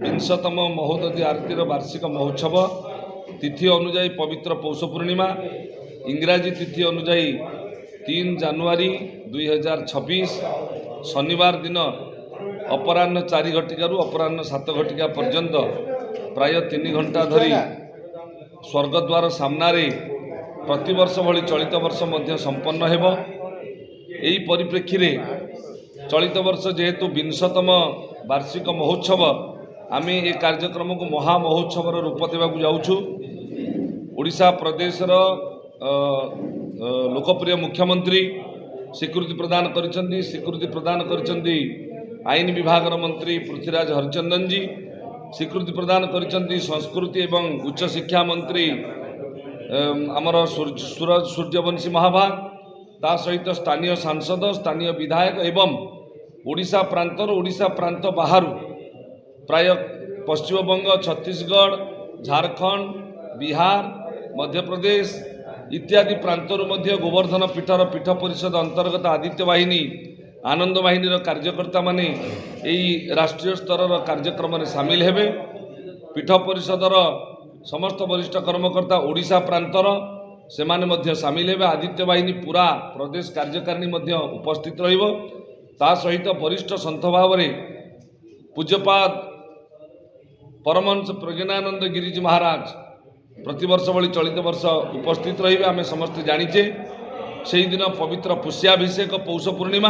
विंशतम महोदधि आरतीर वार्षिक महोत्सव तिथि अनुजाई पवित्र पौष पूर्णिमा इंग्राजी तिथि अनुजाई 3 जानुआरी 2026 शनिवार दिन अपराह्न 4 घटिकारु अपराह्न 7 घटिका पर्यंत प्राय 3 घंटा धरी स्वर्गद्वार सामने प्रतिवर्ष भली चलित वर्ष मध्य संपन्न हेब। एही परिप्रेक्षी रे चलित वर्ष जेहेतु विंशतम वार्षिक महोत्सव आमे ए कार्यक्रम को महामहोत्सव रूप देवाक जाऊँ। ओडिशा प्रदेशर लोकप्रिय मुख्यमंत्री स्वीकृति प्रदान करिसेंती। स्वीकृति प्रदान करिसेंती आईन विभाग मंत्री पृथ्वीराज हरिचंदन जी। स्वीकृति प्रदान करिसेंती संस्कृति एवं उच्च शिक्षा मंत्री आमर सूरज सूर्यवंशी महाभाग, ता सहित स्थानीय सांसद स्थानीय विधायक एवं ओडिशा प्रांत बाहर प्राय पश्चिमबंग, छत्तीसगढ़, झारखंड, बिहार, मध्य प्रदेश इत्यादि प्रांतर मध्य गोवर्धन पीठर पीठ परिषद अंतर्गत आदित्य वाहिनी आनंद वाहिनी कार्यकर्ता माने एही राष्ट्रीय स्तर कार्यक्रम में सामिल हेबे। पीठ परिषदर समस्त वरिष्ठ कर्मकर्ता ओडिशा प्रांतर से माने मध्य सामिल हेबे। आदित्य वाहिनी पूरा प्रदेश कार्यकारिणी मध्य उपस्थित रहिबो। ता सहित वरिष्ठ संत भाव में पूज्यपाद परमहंस प्रज्ञानंद गिरिजी महाराज प्रतिवर्ष भली चलित वर्ष उपस्थित रहिबे। आमे समस्त जानिचे सेही दिन पवित्र पुष्याभिषेक पौष पूर्णिमा,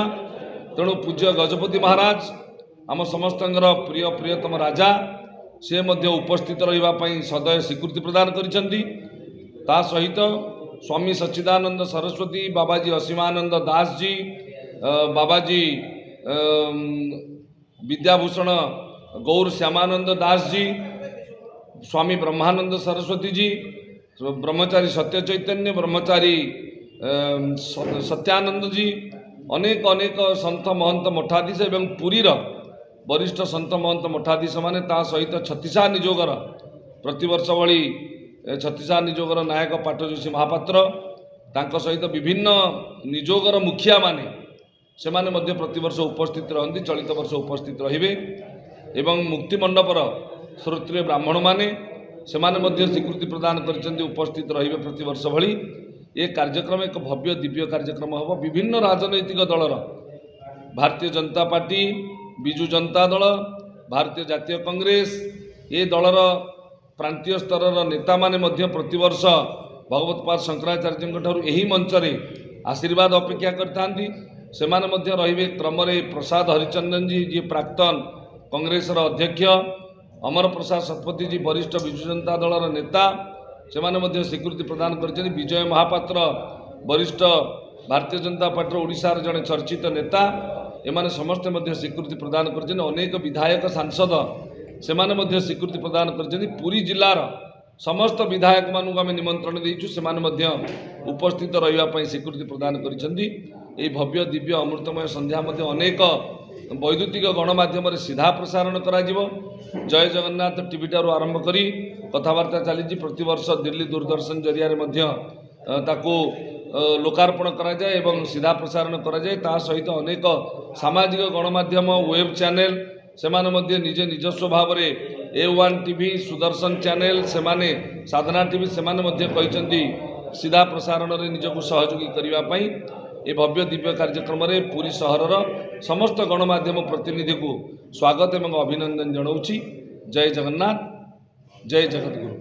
तेणु पूज्य गजपति महाराज आम समस्तंगर प्रिय प्रियतम राजा से मध्य उपस्थित रहिबा पई सदय स्वीकृति प्रदान करिसेंती। ता सहित स्वामी सच्चिदानंद सरस्वती, बाबाजी असीमानंद दास जी, बाबाजी विद्याभूषण गौर श्यामानंद दास जी, स्वामी ब्रह्मानंद सरस्वती जी, ब्रह्मचारी सत्य चैतन्य, ब्रह्मचारी सत्यानंद जी, अनेक अनेक संत महंत मठाधीश एवं पुरीर वरिष्ठ संत महंत मठाधीश माने, ता सहित छत्तीसा निजोगर प्रतिवर्ष भली छत्तीसा निजोगर नायक पाटजोशी महापात्र तांको सहित विभिन्न निजोगर मुखिया माने से माने मध्य प्रतिवर्ष उपस्थित रहंती। चलित वर्ष उपस्थित रहिबे एवं मुक्ति मंडपर श्रोत्रिय ब्राह्मण माने से माने मध्य स्वीकृति प्रदान करिसेंती उपस्थित रहिबे प्रतिवर्ष भली। ये कार्यक्रम एक भव्य दिव्य कार्यक्रम हम। विभिन्न राजनैतिक दलर भारतीय जनता पार्टी, बिजु जनता दल, भारतीय जातीय कांग्रेस ये दलर प्रांतीय स्तर नेता माने मध्य प्रतिवर्ष भगवत पाद शंकराचार्य ठारू एही मंच रे आशीर्वाद अपेक्षा करथांती। से माने मध्य रहिबे क्रमरे प्रसाद हरिचंदन जी जी प्राक्तन कांग्रेस अध्यक्ष, अमर प्रसाद शतपथी जी वरिष्ठ बिजु जनता दलर नेता से माने मध्य स्वीकृति प्रदान करिसेंती। विजय महापात्र वरिष्ठ भारतीय जनता पार्टी ओडिशार जड़े चर्चित नेता एमाने समस्त मध्य स्वीकृति प्रदान करिसेंती। अनेक विधायक सांसद से माने मध्य स्वीकृति प्रदान करिसेंती। पुरी जिल्लार समस्त विधायक मानू आमे निमंत्रण देइछु, से माने मध्य उपस्थित रहिबा पई स्वीकृति प्रदान करिसेंती। ए भव्य दिव्य अमृतमय संध्या मध्य अनेक वैद्युतिक गणमाध्यम सीधा प्रसारण करा जिवो। जय जगन्नाथ टीवी ठारू आरंभ करी कथबार्ता चली प्रतिवर्ष दिल्ली दूरदर्शन जरिया मध्य ताकू लोकार्पण करा जाए एवं सीधा प्रसारण करा जाए। ता सहित अनेक सामाजिक गणमाध्यम वेब चैनल से माने मध्य निजे निजस्व भाव में A1 टीवी, सुदर्शन चैनल से माने साधना टीवी से माने मध्य कहिसेंती सीधा प्रसारण रे निजको सहयोगी करिवा पई ए भव्य दिव्य कार्यक्रम रे पूरी सहरर समस्त गणमाध्यम प्रतिनिधि को स्वागत एवं अभिनंदन जनाऊँ। जय जगन्नाथ, जय जगतगुरु।